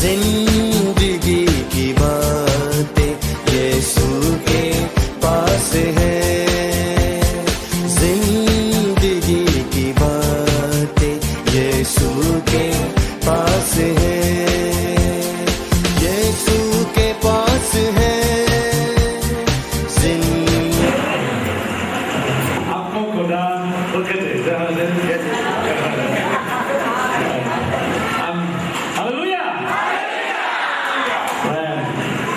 जिंदगी की बातें यीशु के पास है। जिंदगी की बातें यीशु के पास है। यीशु के पास है। आपको खुदा Hallelujah!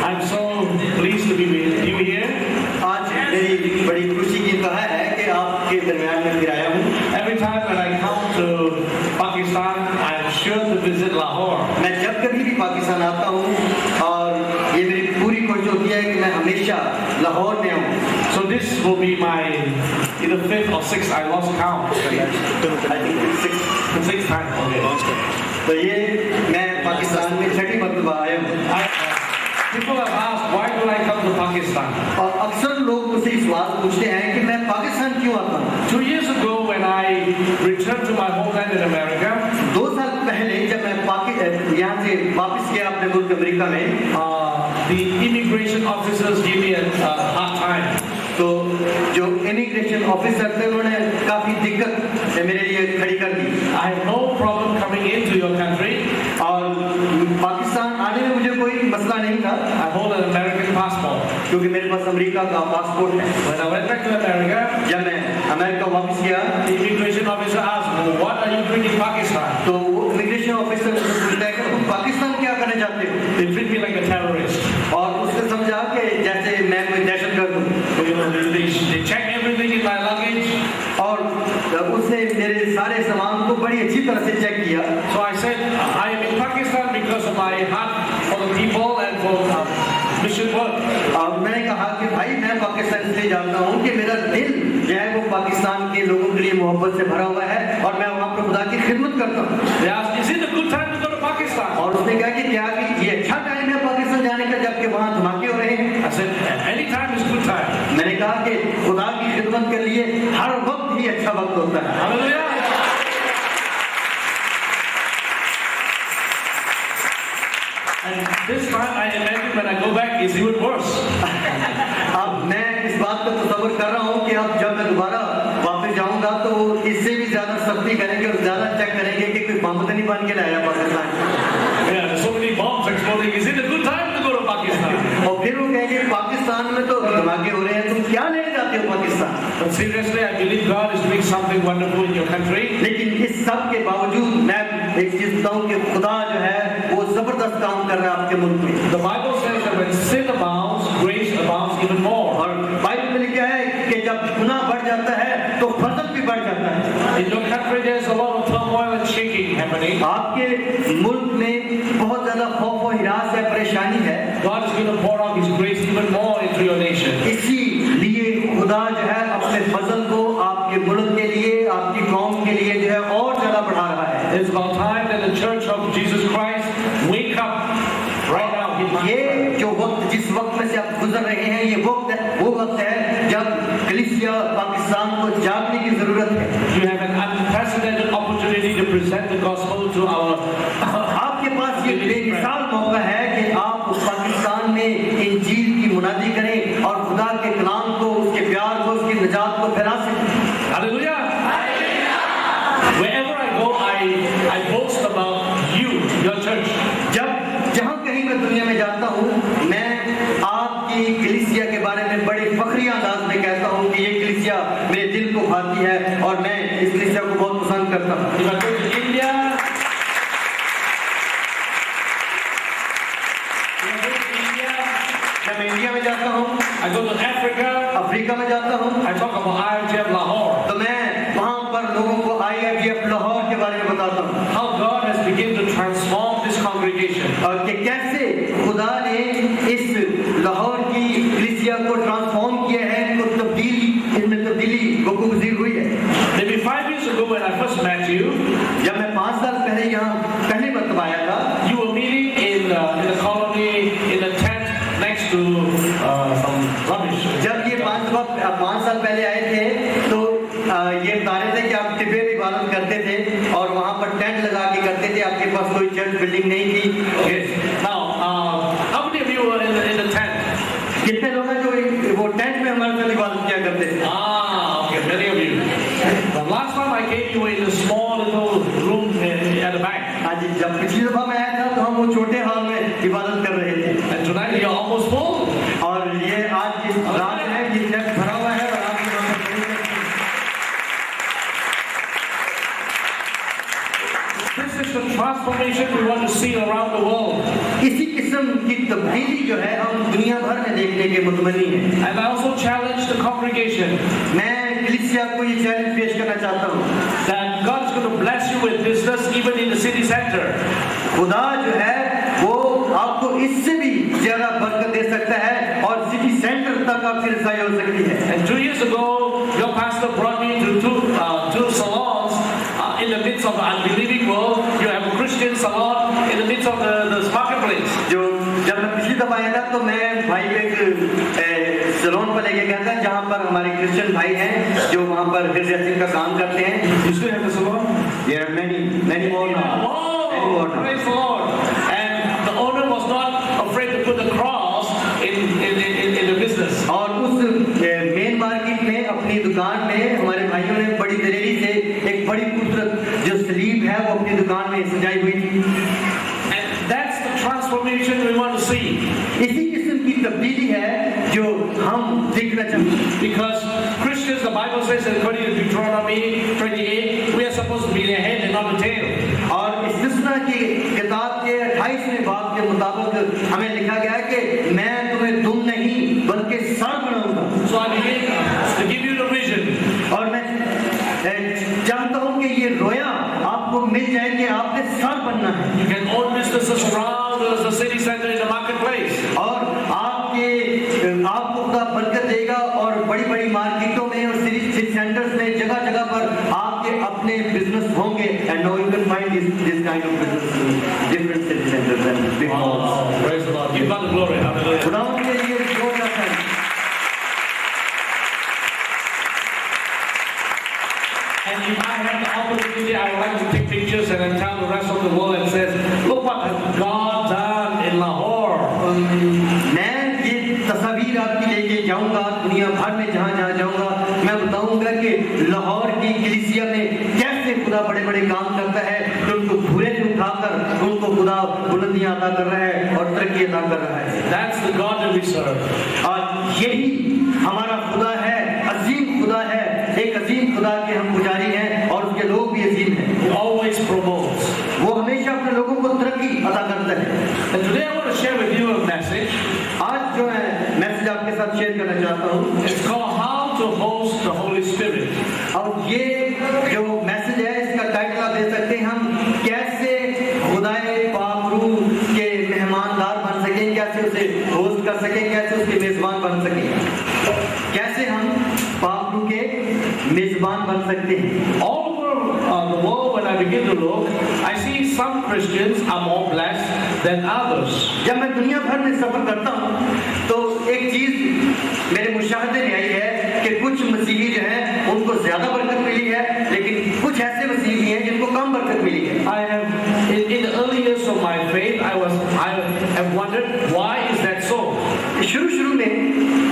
I'm so pleased to be with you here. आज मेरी बड़ी खुशी की कहा है कि आपके दरमियान में फिर आया हूँ। Every time when I come to Pakistan, I'm sure to visit Lahore. मैं जब कभी भी पाकिस्तान आता हूँ और ये मेरी पूरी कोशिश होती है कि मैं हमेशा लाहौर में आऊँ। So this will be my either fifth or sixth. I lost count. Sixth time. Okay. तो ये मैं पाकिस्तान में छठी मरतबा आया हूँ। People have asked, why do I come to Pakistan? और अक्सर लोग मुझसे सवाल पूछते हैं कि मैं पाकिस्तान क्यों आता हूँ। 2 years ago, when I returned to my homeland in America, 2 साल पहले जब मैं यहाँ से वापस गया अपने मुल्क अमेरिका में, the immigration officers gave me a hard time. तो जो इमिग्रेशन ऑफिसर थे उन्होंने काफी दिक्कत मेरे लिए खड़ी कर दी। I have no problem coming into your country. और पाकिस्तान आने में मुझे कोई मसला नहीं था। I hold an American passport. क्योंकि मेरे पास अमेरिका का पासपोर्ट है। When I went back to America, जब मैं अमेरिका वापस गया, the immigration officer asked me, "What are you doing in Pakistan?" तो वो इमिग्रेशन ऑफिसर मुझसे पूछता है कि तुम पाकिस्तान क्या करने जाते हो? They treat me like a terrorist. और उसने समझा कि जैसे मैं कोई दहशतगर्द हूँ। So, you know, they check everything in my luggage. और उसने मेरे सारे सामान को बड़ी अच्छी तरह से चेक किया। So I said, I am in Pakistan because of my heart for the people and for mission work. और मैंने कहा कि भाई मैं पाकिस्तान इसलिए जाता हूँ कि मेरा दिल जो है वो पाकिस्तान के लोगों के लिए मोहब्बत से भरा हुआ है और मैं वहाँ पर खुदा की खिदमत करता हूँ। They asked, is it a good time to go to Pakistan? और उसने कहा कि क्या कि ये अच्छा टाइम है पाकिस्तान जाने का जबकि वहाँ धमाके हो रहे हैं? I said, any time is good time. मैंने कहा कि खुदा की खिदमत के लिए हर वक्त ही अच्छा वक्त होता है। Hallelujah! And this time I imagine when I go back is even worse. अब मैं इस बात का तसव्वुर कर रहा हूँ कि अब जब मैं दोबारा वापस जाऊँगा तो इससे भी ज्यादा सख्ती करेंगे और ज्यादा चेक करेंगे कि कोई बम तो नहीं बन के लाया Pakistan. Yeah, there's so many bombs exploding. Is it a good time to go to Pakistan? और फिर वो कहेंगे पाकिस्तान में तो धमाके हो रहे हैं, तुम क्या लेने जाते हो Pakistan? But seriously, I believe God is doing something wonderful in your country. लेकिन इस सब के बावजूद मैं एक चीज बताऊं कि खुदा जो है वो जबरदस्त काम कर रहा है आपके मुल्क में। The Bible says that when sin abounds, grace abounds even more. और बाइबल में लिखा है कि जब गुनाह बढ़ जाता है तो फजल भी बढ़ जाता है। In your country, there's a lot of turmoil and shaking happening. आपके मुल्क में बहुत ज्यादा खौफ और हिरास है, परेशानी है। God is going to pour out His grace even more into your nation. इसीलिए खुदा जो है अपने फजल को आपके मुल्क के लिए, आपकी कौम के लिए जो है और ज्यादा बढ़ा रहा है। It's about time that the Church of Jesus Christ wake up right now. ये जो वक्त जिस वक्त में से आप गुजर रहे हैं ये वो वक्त है जब कलीसिया पाकिस्तान को जागने की जरूरत है। You have an unprecedented opportunity to present the gospel to our. आपके पास ये बेमिसाल मौका है कि आप पाकिस्तान में इंजील की मुनादी करें और खुदा के कलाम को, उसके प्यार को, उसकी निजात को फैला सकें। Hallelujah! Wherever I go, I boast about you, your church. जहाँ कहीं मैं दुनिया में जाता हूँ मैं आपकी कलीसिया के बारे में बड़े फखरिया अंदाज में कहता हूँ कि ये कलीसिया मेरे दिल को भाती है और मैं इस कलीसिया को बहुत पसंद करता हूँ। If I go to India, जब मैं इंडिया में जाता हूँ, I go to Africa, Africa में जाता हूँ, I talk about IFGF Lahore. तो मैं वहाँ पर लोगों को IFGF लाहौर के बारे में बताता हूँ। How God has begun to transform this congregation. और कि कैसे खुदा ने इस लाहौर की कलीसिया को ट्रांसफॉर्म किया है, इनमें तब्दीली वक़ूफ़ हुई है। Maybe 5 years ago when I first met you, जब मैं 5 साल पहले यहाँ पहली मरतबा आया था, you were meeting in the colony in a tent next to some rubbish. जब ये 5 साल पहले आए थे तो ये बता रहे थे कि आप तिब्बत इबादत करते थे और वहाँ पर टेंट लगा के करते थे थे, आपके पास कोई चर्च बिल्डिंग नहीं थी। Yes. Now, how many of you were in the tent? कितने लोग हैं जो वो टेंट में हमारे साथ इबादत किया करते थे? Okay, many of you. The last time I came, you were in a small little room at the back. आज जब पिछली दफा मैं आया था तो हम वो छोटे हॉल में इबादत कर रहे थे, And tonight you're almost full. और ये आज इस रात है कि चर्च भरा हुआ है और आप यहाँ पर खड़े हैं। This is the transformation we want to see around the world. इसी किस्म की तब्दीली जो है हम दुनिया भर में देखने के मुतमनी हैं। And I also challenge the congregation मैं कलीसिया को ये चैलेंज पेश करना चाहता हूँ that God's going to bless you with business even in the city center. खुदा जो है वो आपको इससे भी ज्यादा बरकत दे सकता है और सिटी सेंटर तक आपकी रसाई हो सकती है। And 2 years ago, your pastor brought me to two salons in the midst of the unbelieving world. You have a Christian salon in the midst of the marketplace. जो जब मैं पिछली दफा आया था तो मैं भाई को एक सैलून पर लेके गया था जहाँ पर हमारे क्रिश्चियन भाई हैं जो वहाँ पर हेयर ड्रेसिंग का काम करते हैं। You still have the salon? There are many more now. Many more Oh, now. praise the Lord! And the owner was not afraid to put the cross in the business. और उस main market में अपनी दुकान में हमारे भाइयों ने बड़ी दलेरी से एक बड़ी खूबसूरत जो सलीब है वो अपनी दुकान में सजाई हुई थी। And that's the transformation we want to see. इसी किस्म की तब्दीली है जो हम देखना चाहते हैं। Because Christians, the Bible says, according to Deuteronomy 28, we are supposed to be the head and not the tail. और इस सुसना की किताब के 28वें बाब के मुताबिक हमें लिखा गया है कि मैं तुम्हें दुम नहीं बल्कि सर बनाऊंगा। So I begin to give you the vision. और मैं जानता हूँ कि ये रोया आपको मिल जाए कि आपने सर बनना है। You can own businesses around the city center in the marketplace. और आपको खुदा बरकत देगा और बड़ी-बड़ी मार्केटों में और सिटी सेंटर्स में जगह-जगह पर आपके अपने बिजनेस होंगे। And now you can find this kind of business in different city centers and big malls. Oh, praise the Lord. Give God the glory. Hallelujah. खुदावंद के लिए जोरदार ताली। And if I have the opportunity, I would like to take pictures and then tell the rest of the world and says, look what has God done in Lahore. मैं ये तस्वीर आपकी लेके जाऊंगा दुनिया भर में जहाँ जाऊंगा मैं बताऊंगा कि लाहौर की कलीसिया में कैसे खुदा बड़े-बड़े काम करता है कि उनको भूले से उठाकर उनको खुदा बुलंदियां अता कर रहा है और तरक्की अता कर रहा है। That's the God that we serve. और यही हमारा खुदा है, अजीम खुदा है, एक अजीम खुदा के हम पुजारी हैं और उसके लोग भी अजीम हैं। He always promotes. वो हमेशा अपने लोगों को तरक्की अता करता है। And today I want to share with you a message. आज जो है मैसेज आपके साथ शेयर करना चाहता हूँ। It's called How to Host the Holy Spirit. और ये जो मैसेज है इसका टाइटल आप दे सकते हैं हम कैसे खुदाए पाक रूह के मेहमानदार बन सकें, कैसे उसे होस्ट कर सकें, कैसे उसके मेजबान बन सकें, कैसे हम पाक रूह के मेजबान बन सकते हैं। All over the world, when I begin to look, I see some Christians are more blessed than others. जब मैं दुनिया भर में सफर करता हूँ तो एक चीज मेरे मुशाहदे में आई है कि कुछ मसीही जो हैं उनको ज्यादा बरकत मिली है लेकिन कुछ ऐसे मसीही हैं जिनको कम बरकत मिली है। I have, in the early years of my faith, I have wondered why is that so. शुरू में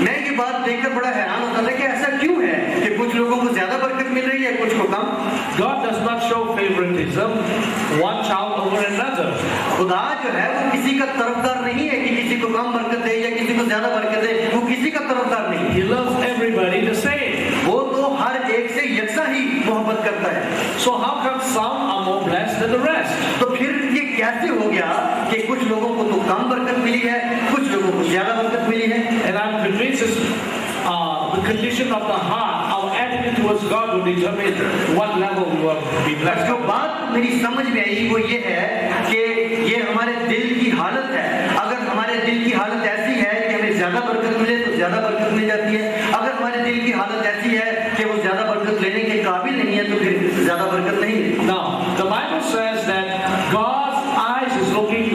मैं ये बात देखकर बड़ा हैरान होता था कि ऐसा क्यों है कि कुछ लोगों को ज्यादा बरकत मिल रही है कुछ को कम। God does not show favoritism, one child over another. खुदा जो है वो किसी का तरफदार नहीं है कि किसी को कम बरकत दे या किसी को ज्यादा बरकत दे, वो किसी का तरफदार नहीं है। He loves everybody the same. वो तो हर एक से यकसा ही मोहब्बत करता है। So how come some are more blessed than the rest? तो फिर ये कैसे हो गया कि कुछ लोगों को तो कम बरकत मिली है, कुछ लोगों को ज्यादा बरकत मिली है। And I'm convinced the condition of the heart, our attitude towards God will determine what level we will be blessed. जो बात मेरी समझ में आई वो ये है कि ये हमारे दिल की हालत है। अगर हमारे दिल की हालत ऐसी है कि हमें ज्यादा बरकत मिले तो ज्यादा बरकत मिल जाती है। अगर हमारे दिल की हालत ऐसी है कि वो ज्यादा बरकत लेने के काबिल नहीं है तो फिर ज्यादा बरकत नहीं है। Now, the Bible says that God's eyes is looking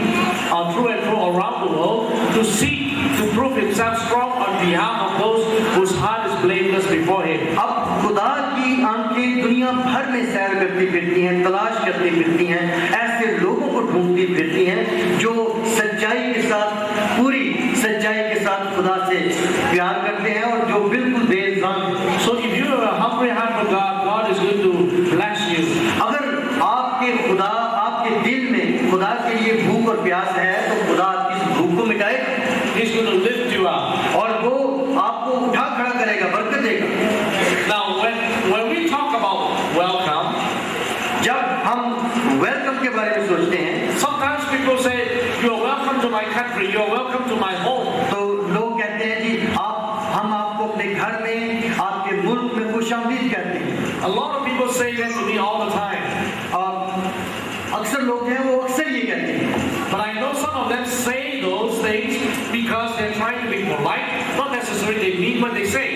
through and through around the world to seek to prove Himself strong on behalf of those whose heart is blameless before Him. अब खुदा की आंखें दुनिया भर में सैर करती फिरती हैं, तलाश करती फिरती हैं, ऐसे लोगों को ढूंढती फिरती हैं जो सच्चाई के साथ, पूरी सच्चाई के साथ खुदा से प्यार करते हैं और जो बिल्कुल बेइल्जाम हैं। So if you have a hungry heart for God, God is going to bless you. अगर आपके दिल में खुदा के लिए भूख और प्यास है तो खुदा आपकी इस भूख को मिटाएगा। He's going to lift you up. और वो आपको उठा खड़ा करेगा, बरकत देगा। Now when we talk about welcome, जब हम वेलकम के बारे में सोचते हैं, sometimes people say you're welcome to my country, you're welcome to my home. तो लोग कहते हैं जी हम आपको अपने घर में, आपके मुल्क में खुशामदीद कहते हैं। A lot of people say that to me all the time. अक्सर लोग हैं वो अक्सर ये कहते हैं, But I know some of them say those things because they're trying to be polite, not necessarily they mean what they say.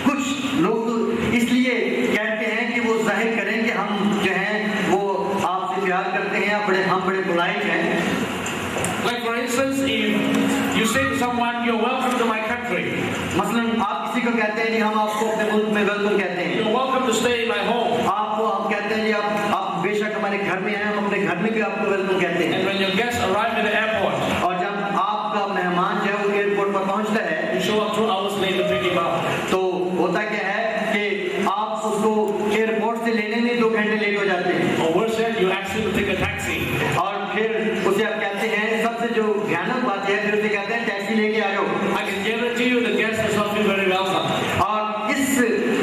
कुछ लोग तो इसलिए कहते हैं कि वो जाहिर करें कि हम जो हैं वो आपसे प्यार करते हैं, हम बड़े पोलाइट हैं। Like for instance, if you say to someone, you're welcome to my country. मसलन आप किसी को कहते हैं कि हम आपको अपने मुल्क में वेलकम कहते हैं। You're welcome to stay in my home. आपको हम कहते हैं कि आप बेशक हमारे घर में हैं, हम अपने घर में भी आपको वेलकम कहते हैं। And when your guests arrive at the airport, और जब आपका मेहमान जो है वो एयरपोर्ट पर पहुंचता है, you show up 2 hours late to pick him up. तो होता क्या है कि आप उसको एयरपोर्ट से लेने में 2 घंटे लेट हो जाते हैं। Or worse yet, you ask him to take a taxi. और फिर उसे आप कहते हैं, सबसे जो भयानक बात है, फिर उसे कहते हैं टैक्सी लेके आ जाओ। I can guarantee you the guest does not feel very welcome. और इस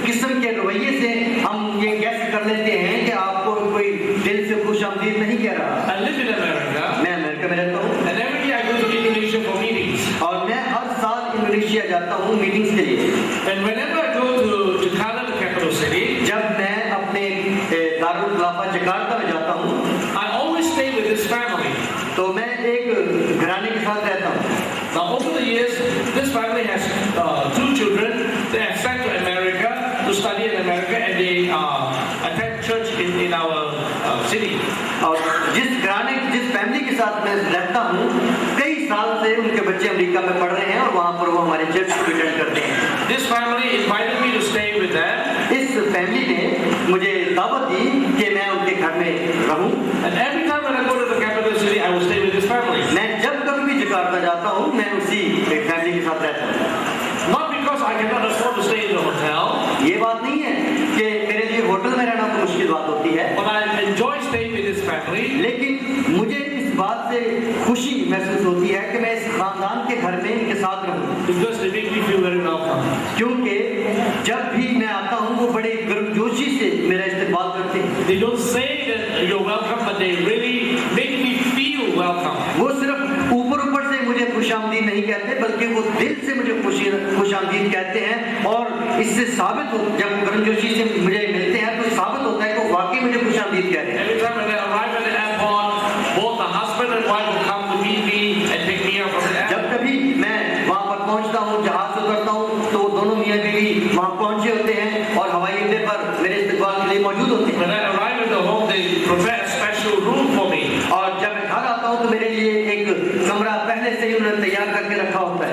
किस्म के रवैये से हम ये गैस कर लेते हैं कि आपको कोई दिल से खुशामदीद नहीं कह रहा। I live in America, मैं अमेरिका में रहता हूँ and every day I go to Indonesia for meetings. और मैं हर साल इंडोनेशिया जाता हूँ मीटिंग्स के लिए। And whenever I go to Jakarta, the capital city, जब मैं अपने दारुल खिलाफा जकार्ता में जाता हूँ, I always stay with this family. तो मैं एक घराने के साथ रहता हूँ। Now over the years, this family has 2 children. They have sent to America to study in America, and they attend church in our city. और जिस फैमिली के साथ मैं रहता हूँ, कई साल से उनके बच्चे अमेरिका में पढ़ रहे हैं और वहाँ पर वो हमारे चर्च को अटेंड करते हैं। This family invited me to stay with them. इस फैमिली ने मुझे दावत दी कि मैं उनके घर में रहूं। And every time when I go to the capital city, I will stay with this family. मैं जब कभी भी जकार्ता जाता हूँ, मैं उसी फैमिली के साथ रहता हूँ। Not because I cannot afford to stay in the hotel. ये बात नहीं है कि मेरे लिए होटल में रहना तो मुश्किल बात होती है, But I enjoy staying with this family. लेकिन मुझे इस बात से खुशी महसूस होती है कि मैं इस खानदान के घर में इनके साथ रहूं, Because they make me feel very welcome. क्योंकि जब भी मैं आता हूँ वो बड़े गर्मजोशी से मेरा इस्तेमाल करते हैं। They don't say that you're welcome, but they really make me feel welcome. वो सिर्फ ऊपर से मुझे खुशामदीद नहीं कहते, बल्कि वो दिल से मुझे खुशामदीद कहते हैं। और इससे साबित हो, जब गर्मजोशी से मुझे मिलते हैं तो साबित होता है कि वो वाकई मुझे खुशामदीद कहते हैं। Every time when I arrive at the airport, both the husband and wife will come to meet me and take me out from the airport. जब कभी मैं वहाँ पर पहुँचता हूँ, जहाज से उतरता हूँ, तो दोनों मियाँ बीवी वहाँ पहुँचे होते हैं और हवाई अड्डे पर मेरे इस्तकबाल के लिए मौजूद होते हैं। When I arrive at the home, they prepare a special room for me. और जब मैं घर आता हूँ तो मेरे लिए एक कमरा पहले से ही उन्होंने तैयार करके रखा होता है।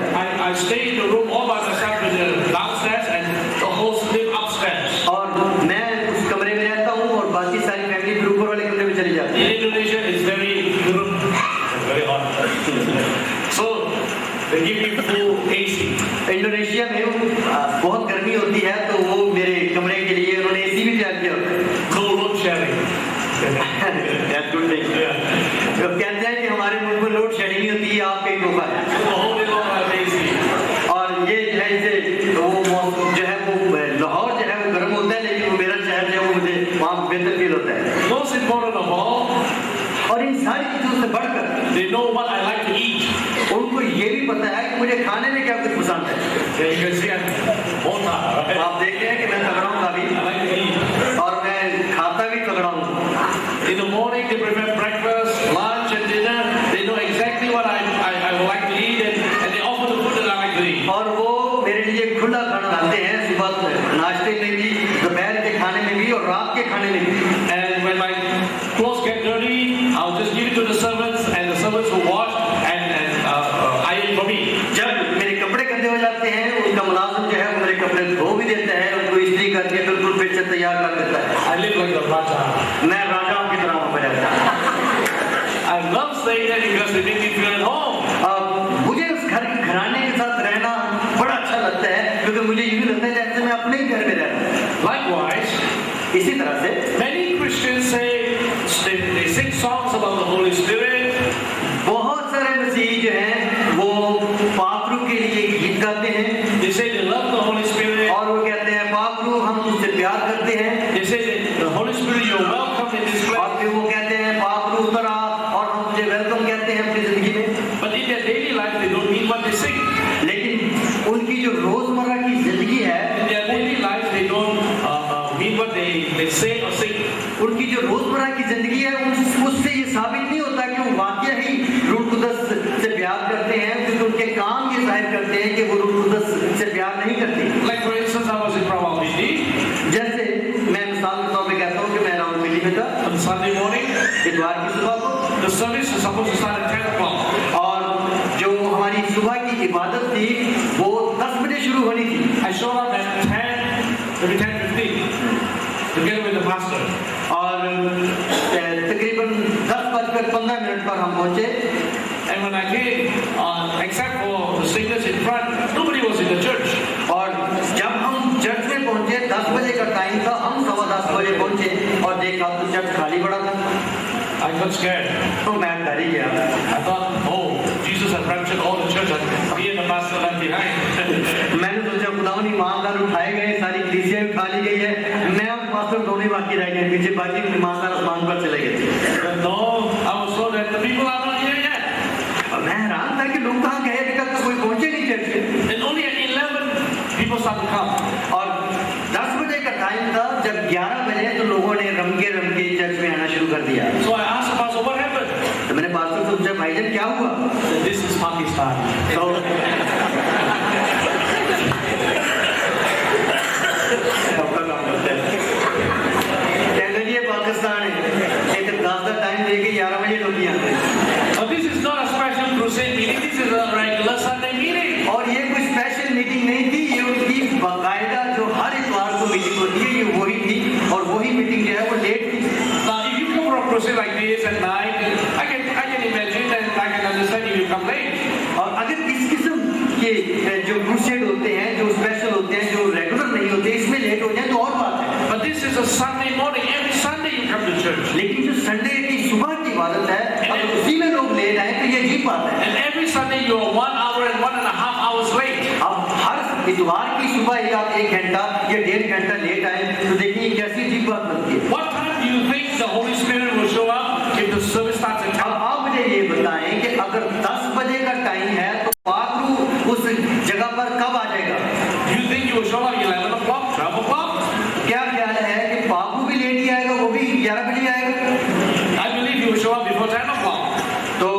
I stay in the room all by myself with the downstairs and the host live upstairs. और मैं उस कमरे में रहता हूँ और बाकी सारी फैमिली फिर ऊपर वाले कमरे में चली जाती है। In Indonesia, it's very hot. So they give me full AC. Indonesia में बहुत गर्मी होती है, तो वो मेरे कमरे के लिए उन्होंने एसी भी तैयार किया होता है। No load sharing. That's good thing. तो कहते हैं कि हमारे मुल्क में लोड शेडिंग नहीं होती है, आपका ही तोहफा है। The whole day long I have AC. और ये जो है इसे वो जो है वो लाहौर जो है वो गर्म होता है, लेकिन वो मेरा शहर जो है वो मुझे वहाँ बेहतर फील होता है। Most important of all, और इन सारी चीजों से बढ़कर they know what I like to eat. उनको ये भी पता है कि मुझे खाने में क्या कुछ पसंद है। Yeah, you can see I'm mota, right? आप देख रहे हैं कि मैं तगड़ा हूँ काफी, I like to eat. और मैं खाता भी तगड़ा हूँ। In the morning, they prepare breakfast, lunch, and dinner. They know exactly what I would like to eat, and they offer the food that I like to eat. और वो मेरे लिए खुला खाना लाते हैं, सुबह नाश्ते में भी, दोपहर के खाने में भी और रात के खाने में भी। And when my clothes get dirty, I'll just give it to the servants, and the servants will wash and iron for me. जब मेरे कपड़े गंदे हो जाते हैं, उनका मुलाजिम जो है वो मेरे कपड़े धो भी देता है, उनको इस्त्री करके बिल्कुल फिर से तैयार कर देता है। like the Raja. मैं राजाओं की तरह वहाँ बजाता। I love staying there because they make me feel at home. मुझे उस घराने के साथ रहना बड़ा अच्छा लगता है क्योंकि मुझे यूँ लगता है जैसे मैं अपने ही घर में रह रहा हूँ। Likewise, इसी तरह से many Christians say they sing songs about the Holy Spirit. बहुत सारे मसीही जो हैं वो पाप रूह के लिए गीत गाते हैं। They say they love the Holy Spirit. और वो कहते हैं पाप रूह हम तुमसे प्यार करते हैं। They say that the Holy Spirit, you're welcome in this place. और फिर वो कहते हैं पाप रूह उतर आ और हम तुझे वेलकम कहते हैं अपनी जिंदगी में। But in their daily life, they don't mean what they sing. लेकिन उनकी जो रोजमर्रा की जिंदगी है In their daily life, they don't mean what they say or sing. उनकी जो रोजमर्रा की जिंदगी है उससे ये साबित नहीं होता कि वो वाकई ही रूह कुदस से प्यार करते हैं क्योंकि उनके काम ये जाहिर करते हैं कि वो रूह कुदस से प्यार नहीं करते। Like for instance, I was in Rawalpindi जैसे मैं मिसाल के तौर पे कहता हूँ कि मैं रावलपिंडी में था on Sunday morning. इतवार की सुबह को The service is supposed to start at 10 o'clock. और जो हमारी सुबह की इबादत थी वो 10 बजे शुरू होनी थी। I showed up at 10, maybe 10:15, together with the pastor. और तकरीबन 10:15 पर हम पहुंचे। And when I came, except for the singers in front, nobody was in the church. और जब हम चर्च में पहुंचे 10 बजे का टाइम था, हम 10:15 बजे पहुंचे और देखा तो चर्च खाली पड़ा था। I got scared. तो मैं डर ही गया। I thought, oh, Jesus had raptured all the church and me and the pastor left behind. मैंने सोचा खुदावन ईमानदार उठाए गए, सारी कलीसिया उठा ली गई है, मैं और पास्टर दोनों ही बाकी रह गए, पीछे बाकी ईमानदार आसमान पर चले गए। But no, I was told that the people are not here yet. और मैं हैरान था कि लोग कहाँ गए, अभी तक तो कोई पहुंचे नहीं चर्च में। And only at 11, people started to come. और 10 बजे का टाइम था, जब 11 बजे तो लोगों ने रमके रमके चर्च में आना शुरू कर दिया। So I asked the pastor, what happened? तो मैंने पास्टर से पूछा, भाईजान क्या हुआ? He said, this is Pakistan. तो कहते ये पाकिस्तान है, एक 10 टाइम देके 11 बजे लोग आते हैं। But this is not a special crusade meeting, this is a regular Sunday meeting. और ये कोई स्पेशल मीटिंग नहीं थी, ये उनकी बाकायदा जो हर इतवार को मीटिंग होती है, ये वही थी और वही मीटिंग जो है वो लेट थी। Now, if you come for a crusade like this at night, I can imagine and I can understand if you come late. और अगर इस किस्म के जो क्रूसेड होते हैं, जो स्पेशल होते हैं, जो रेगुलर नहीं होते, इसमें लेट हो जाए तो और बात है। But this is a Sunday morning, every Sunday you come to church. लेकिन जो संडे की सुबह की इबादत है, अगर उसी में लोग लेट आए तो ये अजीब बात है। And every Sunday you are 1 hour and 1.5 hours late. अब हर इतवार की सुबह आप 1 घंटा या 1.5 घंटा लेट आए तो देखिए कैसी अजीब बात बनती है। What time do you think the Holy Spirit will show up if the service starts at 10? अब आप मुझे ये बताएं कि अगर 10 बजे का टाइम है तो पाक रूह उस जगह पर कब आ जाएगा? You think you will show up 11 o'clock, 12 o'clock? क्या ख्याल है कि पाक रूह भी लेट ही आएगा, वो भी 11 बजे आएगा? I believe you will show up before 10 o'clock. तो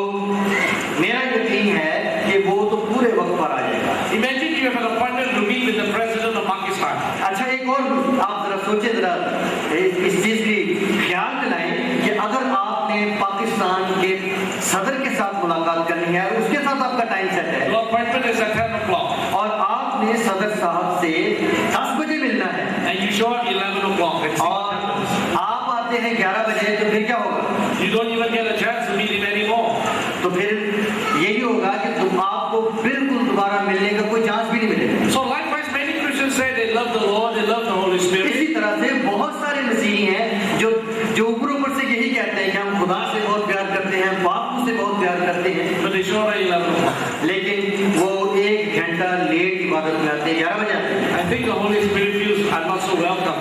मेरा यकीन है कि वो तो पूरे वक्त पर आ जाएगा। Imagine you have an appointment to meet with the president of Pakistan. अच्छा एक और आप जरा सोचे, जरा इस चीज की ख्याल दिलाएं कि अगर आपने पाकिस्तान के सदर के साथ मुलाकात करनी है और उसके साथ आपका टाइम सेट है Your appointment is at 10 o'clock. और आपने सदर साहब से 10 बजे मिलना है And you show up 11 o'clock. And और आप आते हैं 11 बजे तो फिर क्या होगा? you don't even get a chance to meet him anymore. तो फिर यही होगा कि तुम आपको बिल्कुल दोबारा मिलने का कोई चांस भी नहीं मिलेगा। So likewise, many Christians say they love the Lord, they love the Holy Spirit. इसी तरह से बहुत सारे मसीही हैं जो ऊपर से यही कहते हैं कि हम खुदा से बहुत प्यार करते हैं, बापू से बहुत प्यार करते हैं, But they show up at 11 o'clock. लेकिन वो 1 घंटा लेट इबादत में आते हैं, 11 बजे आते हैं। I think the Holy Spirit feels I'm not so welcome.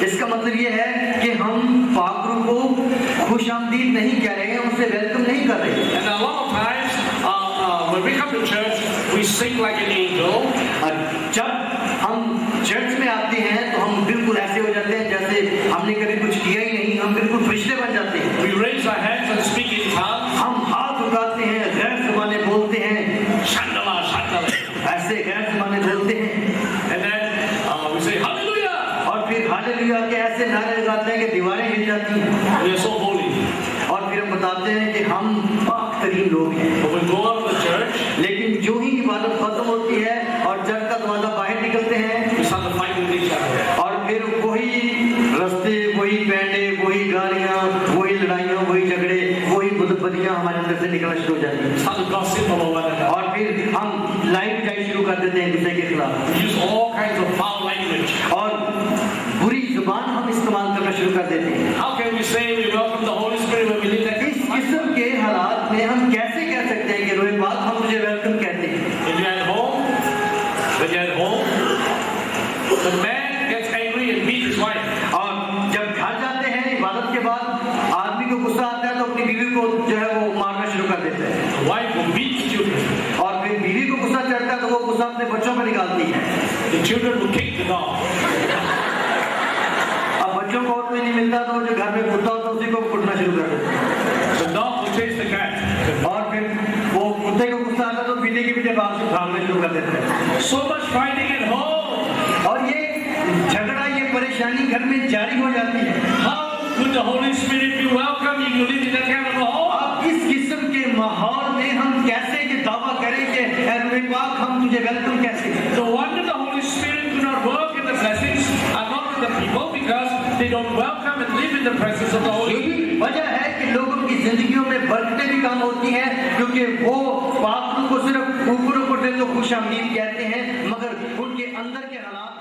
इसका मतलब ये है कि हम पाक रूह को खुशामदीद नहीं कह रहे हैं, उसे वेलकम नहीं कर रहे। And a lot of times, when we come to church, we sing like an angel. और जब हम चर्च में आते हैं तो हम बिल्कुल ऐसे हो जाते हैं जैसे हमने कभी कुछ किया ही नहीं, हम बिल्कुल फरिश्ते बन जाते हैं। We raise our hands and speak in tongues. हम हाथ उठाते हैं, गैर ज़बानें बोलते हैं, Shandala, shandala. ऐसे गैर ज़बानें बोलते हैं And then we say hallelujah. और फिर हालेलुया के ऐसे नारे लगाते हैं कि दीवारें हिल जाती हैं। We are so holy. और फिर हम बताते हैं कि हम पाक तरीन लोग हैं। But we go out to the church, लेकिन जो ही इबादत खत्म होती है और चर्च का दरवाजा बाहर निकलते हैं we start to fight with each other. और फिर वही रास्ते, वही बैंडे, वही गालियां, वही लड़ाइयां, वही झगड़े, वही बुदबदियां हमारे अंदर से निकलना शुरू हो जाती है। Start to gossip about one another. और फिर हम लाइफ टाइप शुरू कर देते हैं दूसरे के खिलाफ We use all kinds of foul language. और बुरी जुबान हम इस्तेमाल करना शुरू कर देते हैं। How can we say we welcome the Holy Spirit when we live that? इस किस्म के हालात में हम कैसे कह सकते हैं कि रोए बात हम तुझे वेलकम कहते हैं? When you're at home, the man gets angry and beats his wife. और जब घर जाते हैं इबादत के बाद आदमी को गुस्सा आता है तो अपनी बीवी को जो है वो मारना शुरू कर देता है। The wife will beat the children. और फिर बीवी को गुस्सा चढ़ता है तो वो गुस्सा अपने बच्चों पर निकालती है। The children will kick the dog. अब बच्चों को और कोई नहीं मिलता तो जो घर में कुत्ता होता है उसी को कुटना शुरू कर देते हैं। The dog will chase the cat. और फिर वो कुत्ते को गुस्सा आता है तो बिल्ली के पीछे भागना शुरू कर देते हैं। So much fighting at home. और ये झगड़ा, ये परेशानी घर में जारी हो जाती है। How could the Holy Spirit be welcome if you live in that kind of a home? अब इस किस्म के माहौल में हम कैसे ये दावा करें कि ऐ रूहे पाक हम तुझे वेलकम कैसे करें? No wonder the Holy Spirit do not work in the blessings and not in the people because they don't welcome and live in the presence of the Holy Spirit. यही वजह है कि लोगों की जिंदगियों में बरकतें भी कम होती हैं क्योंकि वो पाक को सिर्फ ऊपर ऊपर से तो खुश आमदीद कहते हैं मगर उनके अंदर के हालात